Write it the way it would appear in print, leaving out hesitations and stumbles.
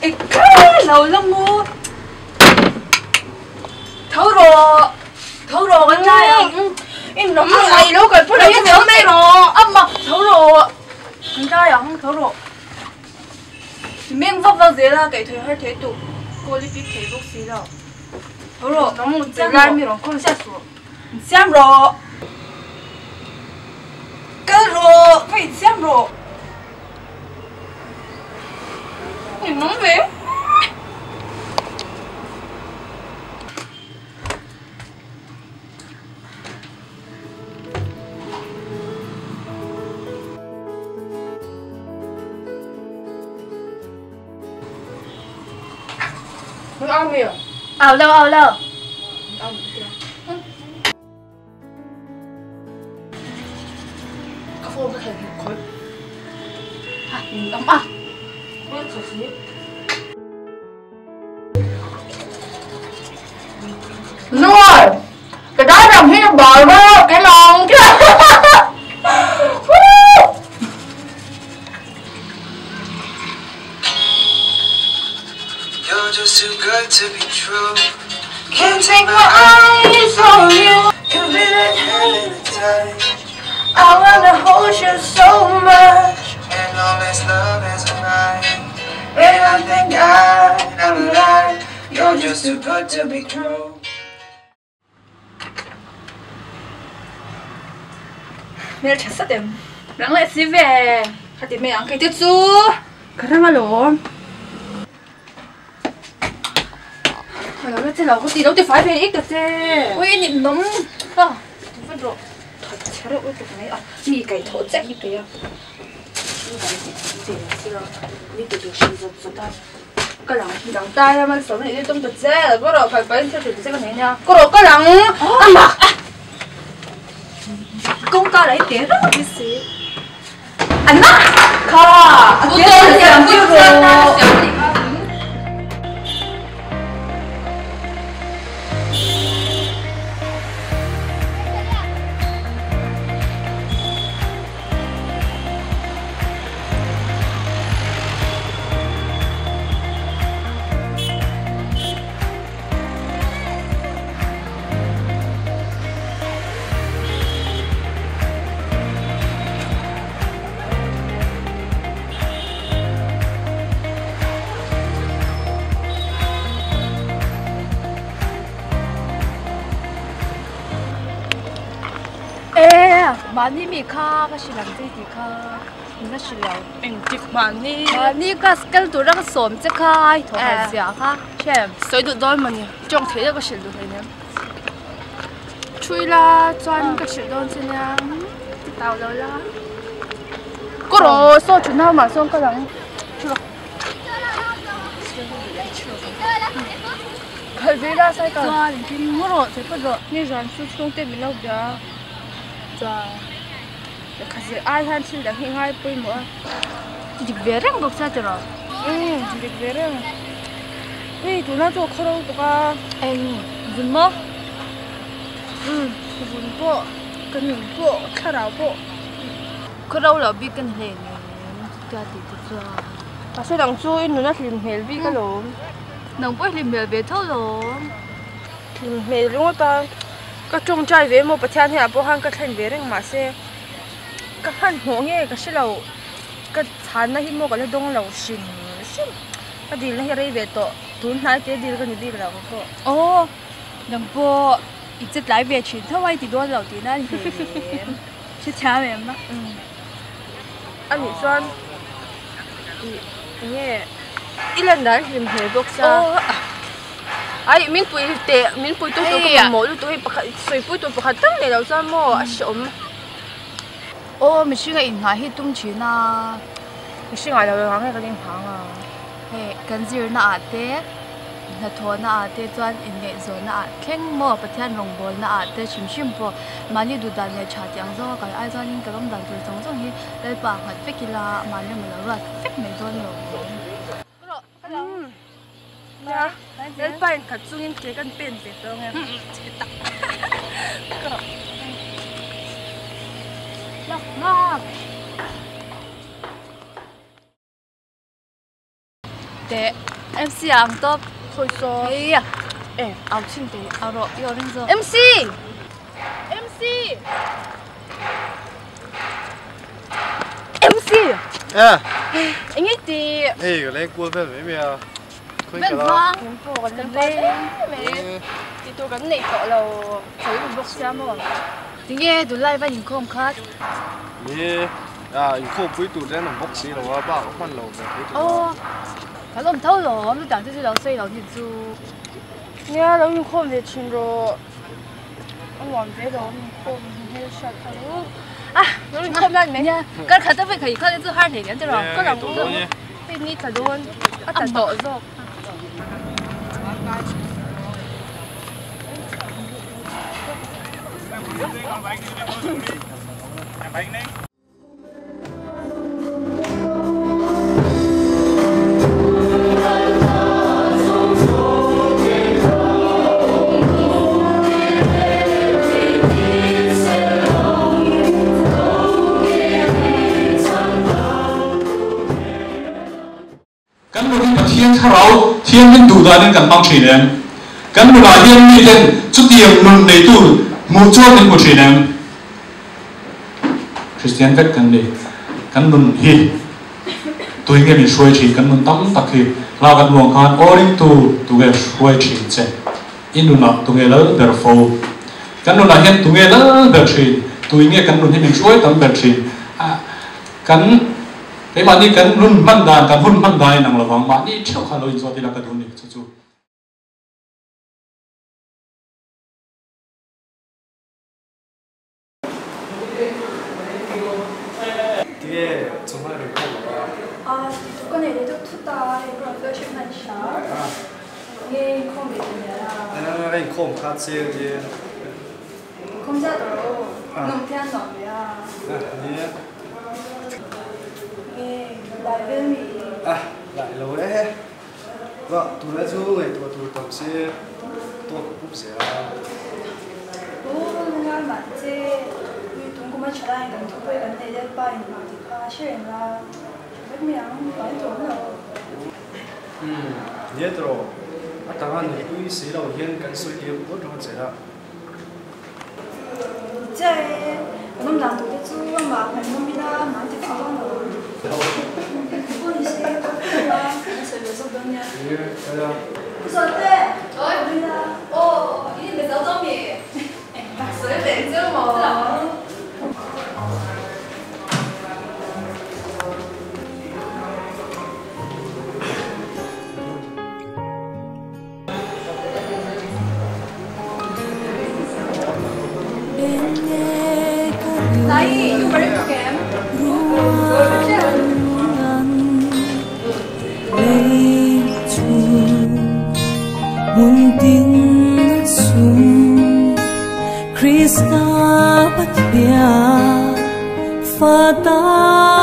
cái lâu lắm mua thấu rồi con trai à em nóng này đâu cần phải lấy thấu đây rồi âm mà thấu rồi con trai à không thấu rồi miếng vấp vào dưới là cái thứ hơi thế tụ cô đi biết thấy bốc xí đâu thấu rồi nó một cái lai mi rồi con sẽ xuống xem rồi cái rồi phải xem rồi nhìn nóng về không ăn mì à? Ao đâu ăn cái phô cái thằng khối ấm à quên khởi xí rồi cái đó làm thế nó bời quá cái lòng chứ You're just too good to be true. Can't take my eyes on you. You've been in heaven a time. I wanna hold you so much. And all this love is mine. And I think I'm alive. You're just too good to be true. 내일 잤어 됨. 랑라 집에 할 때 매양 cái tiết su. 그래 말로. Nói với thế là có tí đâu thì phải về ít được thế. Ôi nhịn nóng. À, phân rồi. Thật chả được cái này à. Mì cái thổ chắc như thế à. Cái lằng tay ra mà sống này đi tôm được dễ là có rồi phải phải theo thử sẽ có thể nha. Có rồi cái lằng ăn mặc. Công ca lấy tiền rất là cái gì. Ăn mặc. Khờ. Tiền thì làm tiêu rồi. 많이 미카 가시랑 제디카 이나시랑 앵직 많이 가스칼 돌아가 솜체카 더 하지야카 챔 서이도 돌만이 좀 되게 가실도 되냐 추이라 짠 가실도 되냐 따오라라 꼬로 소 준하마 손가락 추러 갈비라 살까 짠 빈무로 제거로 니전 수총 때문에 나오자 자, kasi ai han sil dah hingai pui mo. Jadi bereng bok sa tero. Jadi bereng. Wei, tu na tu khoro tu ka. Bun mo. Bun po, kan po, kharau po. Kharau la bi kan he ni. Ta ti tu sa. Kasi dang su in nu na lim hel bi ka lo. Nang po lim hel be thau lo. Lim hel lo ta. Các trong trai về một bát thì bố hàng các thành về rằng mà xe các han hồ nghe các xe lẩu các餐那些么个那东老新新，那地那些人về to，돈나게地个你地了个。哦，能不一直来别去，他外地多老地那里去前面吗？啊，你说，你一两年是没多少。Ay, min pui tu mo lu tu sui pui tu pakhat tang le lo sa mo asom. Oh, mi singa in ha hi tum china. Mi singa lo lo ngai ka ding phang a. He, kan zir na ate, na tho na ate chuan in nge zo na kheng mo pathian rong bol na ate shim po mani du dan le cha tiang zo ka ai chuan in ka lam dan tur chong chong hi le pa ngat fekila mani ma lo rat fek me don lo. Ja, el pain kat sungin ke kan pen pe to nge. Cetak. Kero. Ma. tệ MC ang top khôi số à áo xin tệ áo rồi yêu đến giờ MC anh ấy thì cái này qua bên mấy à bên vang bộ gần đây thì tôi gần này cọ là thấy một bốc xe mà tiếng nghe tôi lại bên những không khác nè những không phải tụi nó nằm bốc xí rồi bao không ăn lẩu rồi phải làm thâu rồi nó chẳng thấy lẩu xây lẩu thịt du nghe lẩu những không về chuyện rồi ông làm thế đó những không hay sợ thay lẩu những không làm mấy nha cái khát tới phải khát đến từ hai ngày nữa rồi có làm cũng được bênนี้จะโดนตัดต่อโซกถ้าเราเทียนเป็นดูดานี่กันบางทีเนี่ยกันเวลาเทียนนี่เป็นจุดเดียวนุ่นในตู้มูจวดเป็นกุศลเนี่ยคริสเตียนเวทกันเลยกันนุ่นฮีตัวเองมีช่วยชีกันนุ่นตั้งตะกี้เรากันวงการโอริตัวเองช่วยชีเจอินนุ่นละตัวเองเลิกเดอร์โฟกันนุ่นละเห็นตัวเองเลิกเดอร์ชีตัวเองกันนุ่นที่มีช่วยตั้งเดอร์ชีกันไอ้บ้านนี้กันรุ่นมันได้กันหุ่นมันได้นั่งระวังบ้านนี้เชี่ยวข้าเราอินสวดที่ละกันดูนี่จู่뒤에 정말 조건에 얘도 투다 그런 version 샤 예, 컴퓨터야. 나는 컴 같이 이제 검사도 농태한 놈이야. 네. 라이브미. lại lâu đấy vợ tụi nó chú người tụi tập xe tôi cũng sẽ 오늘 맞지? 우리 동구만 주라니까 동구에 간대 이제 빠인 아 싫나? 그냥 많이 좋나? nhớ rồi 당한 우리 시라고 현 간수기 뭐 그런 제라 이제 그럼 나도 이제 막 반놈이다 나한테 가봐너 그분이 시작했구나 그래서 몇 번이야 예 가자 무슨 어때? 우리나 이게 몇 점이에요? 박수를 내죠 뭐 나이 이거 말 예쁘게 muntin sum Krista patia fata